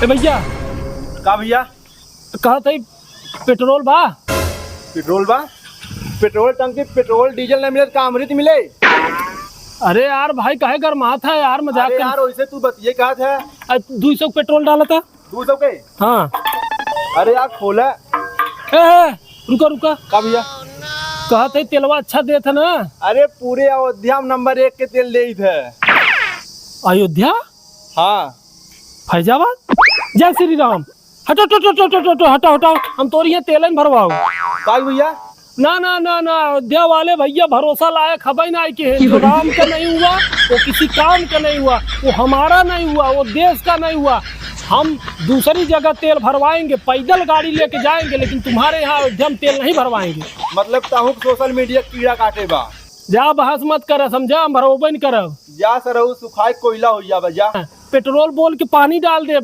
ए भैया का भैया? कहा था पेट्रोल बा? पेट्रोल बा? पेट्रोल टंकी पेट्रोल डीजल नहीं मिले का अमृत मिले? अरे यार भाई काहे गरमात है यार, मजाक अरे यार वैसे तू बतिए कहा था 200 पेट्रोल डाला था। 200 के? हाँ। अरे यार खोला। रुका रुका। का भैया? कहा था तेलवा अच्छा दे था ना? अरे पूरे अयोध्या में नंबर 1 के तेल दे थे। अयोध्या? हाँ। फैजाबाद? जय श्री राम। हटो हटो हटो हटो हटो हटाओ हटाओ, हम तो यहाँ तेल भरवाओ। का भैया? ना ना ना ना, अयोध्या वाले भैया भरोसा लायक खबर ना कि जो राम का नहीं हुआ वो किसी काम का नहीं हुआ, वो हमारा नहीं हुआ, वो देश का नहीं हुआ। हम दूसरी जगह तेल भरवाएंगे, पैदल गाड़ी लेके जाएंगे, लेकिन तुम्हारे यहाँ अयोध्या में तेल नहीं भरवाएंगे। मतलब ताहू सोशल मीडिया कीड़ा काटे बा। जा बहस मत कर, समझा? हम भरोबे नहीं करब। जा सरहू सुखाए कोयला हो जा। पेट्रोल बोल के पानी डाल दे।